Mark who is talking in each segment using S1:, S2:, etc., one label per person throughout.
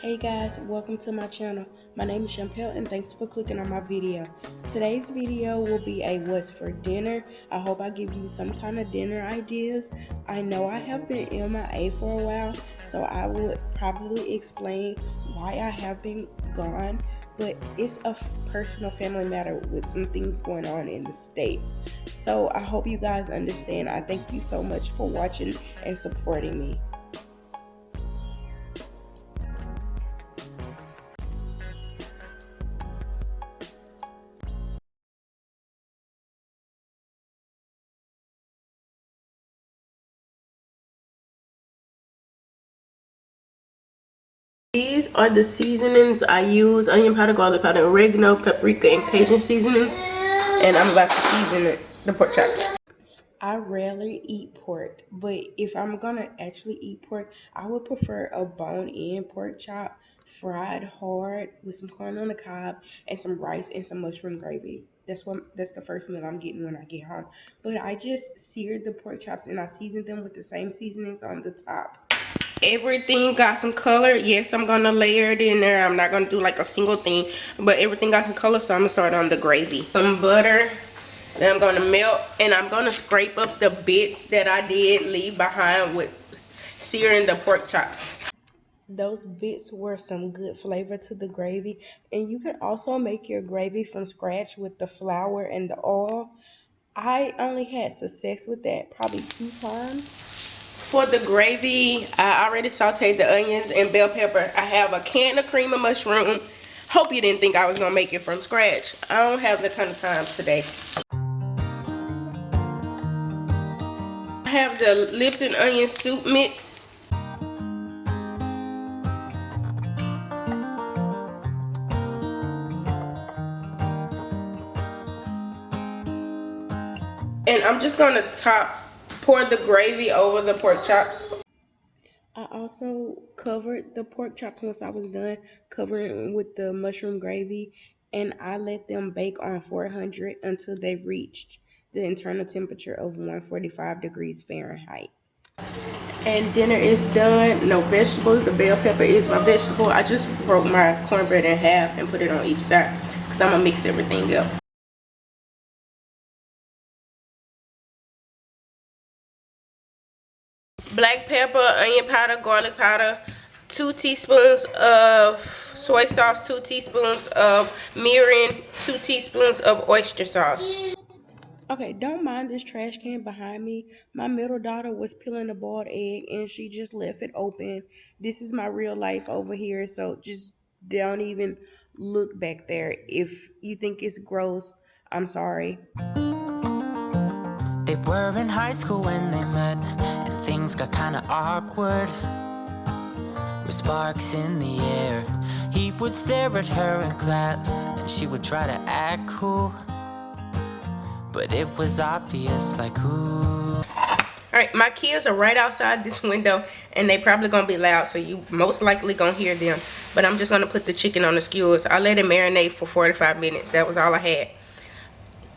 S1: Hey guys, welcome to my channel. My name is Champale and thanks for clicking on my video. Today's video will be a what's for dinner. I hope I give you some kind of dinner ideas. I know I have been MIA for a while, so I would probably explain why I have been gone, but it's a personal family matter with some things going on in the States. So I hope you guys understand. I thank you so much for watching and supporting me.
S2: These are the seasonings I use: onion powder, garlic powder, oregano, paprika, and Cajun seasoning. And I'm about to season the pork chops.
S1: I rarely eat pork, but if I'm gonna actually eat pork, I would prefer a bone-in pork chop, fried hard with some corn on the cob and some rice and some mushroom gravy. That's the first meal I'm getting when I get home. But I just seared the pork chops and I seasoned them with the same seasonings on the top.
S2: Everything got some color. Yes, I'm gonna layer it in there. I'm not gonna do like a single thing, but everything got some color, so I'm gonna start on the gravy. Some butter that I'm gonna melt, and I'm gonna scrape up the bits that I did leave behind with searing the pork chops.
S1: Those bits were some good flavor to the gravy, and you can also make your gravy from scratch with the flour and the oil. I only had success with that probably 2 times.
S2: For the gravy, I already sauteed the onions and bell pepper. I have a can of cream of mushroom. Hope you didn't think I was gonna make it from scratch. I don't have that kind of time today. I have the Lipton onion soup mix. And I'm just gonna pour the gravy over the pork chops.
S1: I also covered the pork chops once I was done, covering with the mushroom gravy, and I let them bake on 400 until they reached the internal temperature of 145 degrees Fahrenheit.
S2: And dinner is done. No vegetables. The bell pepper is my vegetable. I just broke my cornbread in half and put it on each side because I'm gonna mix everything up. Black pepper, onion powder, garlic powder, 2 teaspoons of soy sauce, 2 teaspoons of mirin, 2 teaspoons of oyster sauce.
S1: Okay, don't mind this trash can behind me. My middle daughter was peeling a boiled egg and she just left it open. This is my real life over here, so just don't even look back there. If you think it's gross, I'm sorry.
S3: They were in high school when they met, and things got kinda awkward. With sparks in the air, he would stare at her in class, and she would try to act cool, but it was obvious, like, ooh.
S2: Alright, my kids are right outside this window, and they probably gonna be loud, so you most likely gonna hear them. But I'm just gonna put the chicken on the skewers. I let it marinate for 45 minutes. That was all I had.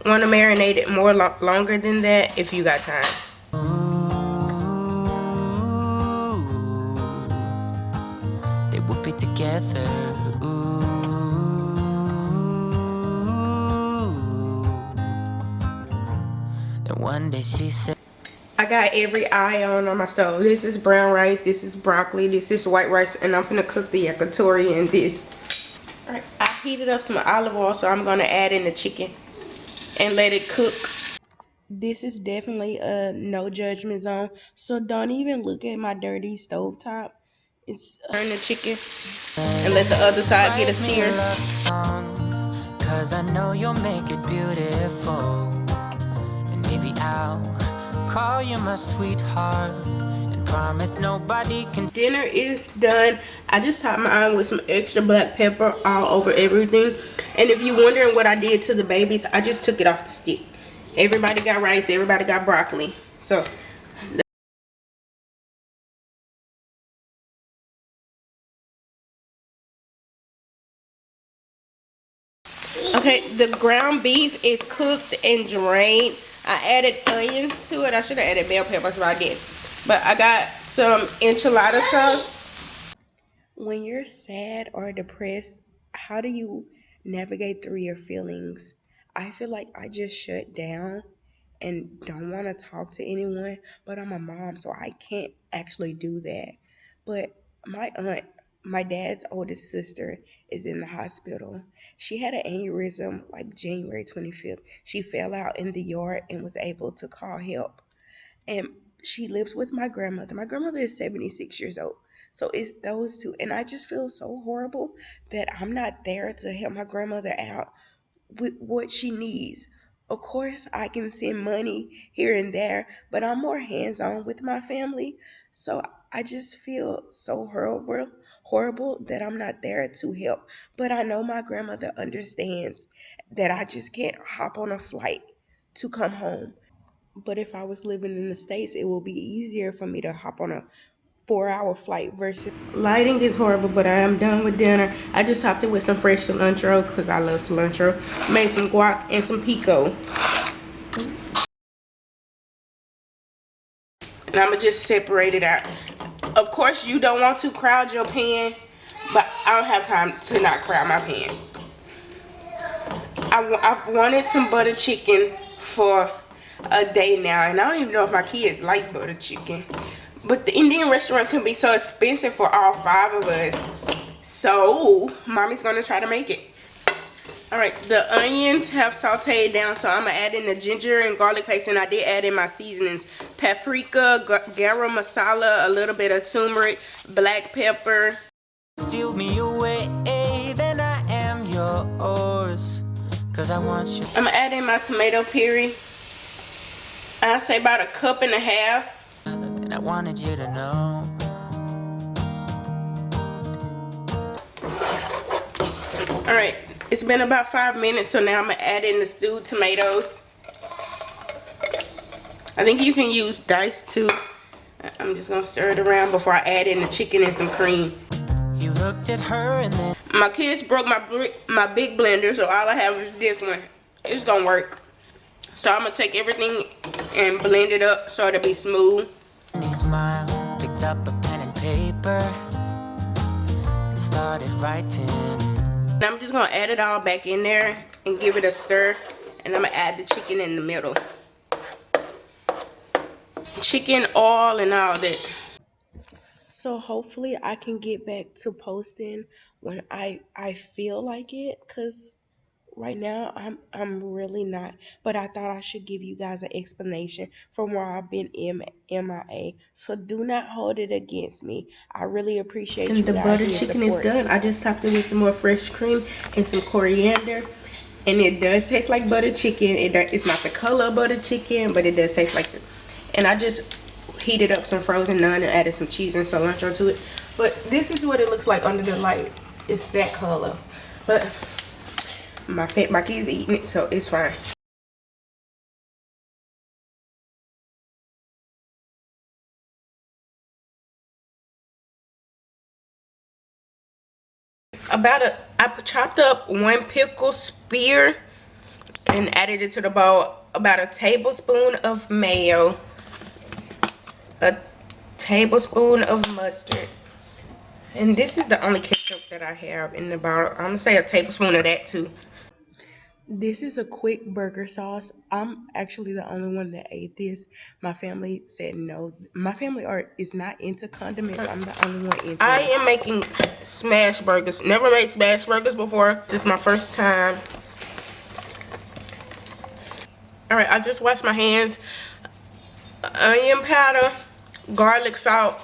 S2: Want to marinate it more longer than that if you got time.
S3: Ooh, they would be together. Ooh. And one day she said,
S2: I got every eye on my stove. This is brown rice, this is broccoli, this is white rice, and I'm gonna cook the yakitori in this. Alright, I heated up some olive oil, so I'm gonna add in the chicken and let it cook.
S1: This is definitely a no judgment zone, so don't even look at my dirty stovetop. It's
S2: turn the chicken and let the other side get a sear.
S3: Cause I know you'll make it beautiful, and maybe I'll call you my sweetheart and promise nobody can.
S2: Dinner is done. I just topped mine with some extra black pepper all over everything. And if you're wondering what I did to the babies, I just took it off the stick. Everybody got rice, everybody got broccoli. So okay, the ground beef is cooked and drained. I added onions to it. I should have added bell peppers, but I did. But I got some enchilada sauce.
S1: When you're sad or depressed, how do you navigate through your feelings? I feel like I just shut down and don't want to talk to anyone, but I'm a mom, so I can't actually do that. But my aunt, my dad's oldest sister, is in the hospital. She had an aneurysm like January 25th. She fell out in the yard and was able to call help. And she lives with my grandmother. My grandmother is 76 years old. So it's those two. And I just feel so horrible that I'm not there to help my grandmother out with what she needs. Of course, I can send money here and there, but I'm more hands on with my family. So I just feel so horrible that I'm not there to help. But I know my grandmother understands that I just can't hop on a flight to come home. But if I was living in the States, it will be easier for me to hop on a 4-hour flight versus.
S2: Lighting is horrible, but I am done with dinner. I just topped it with some fresh cilantro because I love cilantro. Made some guac and some pico. And I'm going to just separate it out. Of course, you don't want to crowd your pan, but I don't have time to not crowd my pan. I've wanted some butter chicken for a day now, and I don't even know if my kids like butter chicken. But the Indian restaurant can be so expensive for all 5 of us. So, mommy's going to try to make it. Alright, the onions have sauteed down, so I'm going to add in the ginger and garlic paste, and I did add in my seasonings. Paprika, garam masala, a little bit of turmeric, black pepper.
S3: Steal me away, then I am yours. Cause I want you.
S2: I'm going to add in my tomato puree. I'd say about 1.5 cups.
S3: And I wanted you to know.
S2: Alright, it's been about 5 minutes, so now I'm going to add in the stewed tomatoes. I think you can use diced too. I'm just going to stir it around before I add in the chicken and some cream.
S3: He looked at her and then
S2: My kids broke my big blender, so all I have is this one. It's going to work. So I'm going to take everything and blend it up so it'll be smooth.
S3: he smiled, picked up a pen and paper, and started writing.
S2: And I'm just going to add it all back in there and give it a stir. And I'm going to add the chicken in the middle. Chicken, oil, and all that.
S1: So hopefully I can get back to posting when I feel like it, because right now I'm really not. But I thought I should give you guys an explanation from where I've been MIA. So do not hold it against me. I really appreciate you
S2: And the
S1: guys.
S2: butter chicken is done. I just topped it with some more fresh cream and some coriander. And it does taste like butter chicken. It's not the color of butter chicken, but it does taste like it. And I just heated up some frozen naan and added some cheese and cilantro to it. But this is what it looks like under the light. It's that color. But my kids eating it, so it's fine. I chopped up 1 pickle spear and added it to the bowl. About a tablespoon of mayo, a tablespoon of mustard, and this is the only ketchup that I have in the bottle. I'm gonna say a tablespoon of that too.
S1: This is a quick burger sauce. I'm actually the only one that ate this. My family said no. My family is not into condiments. I'm the only one into
S2: I
S1: it.
S2: am making smash burgers. Never made smash burgers before. This is my first time. Alright, I just washed my hands. Onion powder, garlic salt,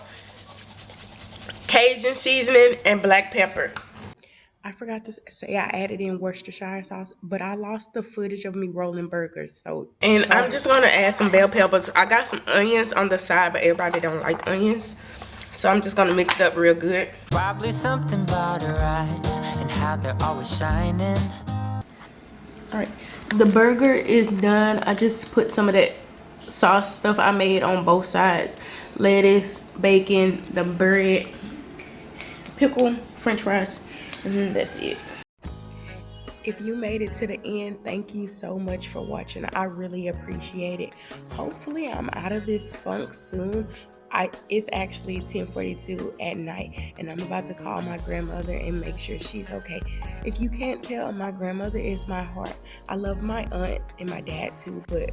S2: Cajun seasoning, and black pepper.
S1: I forgot to say I added in Worcestershire sauce, but I lost the footage of me rolling burgers. So
S2: I'm just gonna add some bell peppers. I got some onions on the side, but everybody don't like onions, so I'm just gonna mix it up real good.
S3: Probably something about her eyes and how they're always shining.
S2: Alright, the burger is done. I just put some of that sauce stuff I made on both sides. Lettuce, bacon, the bread, pickle, french fries, and that's it.
S1: if you made it to the end, thank you so much for watching. I really appreciate it. Hopefully I'm out of this funk soon. It's actually 10:42 at night, and I'm about to call my grandmother and make sure she's okay. If you can't tell, my grandmother is my heart. I love my aunt and my dad too, but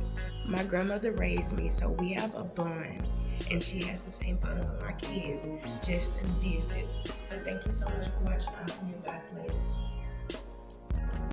S1: my grandmother raised me, so we have a bond, and she has the same bond with my kids, just in distance. But thank you so much for watching. I'll see you guys later.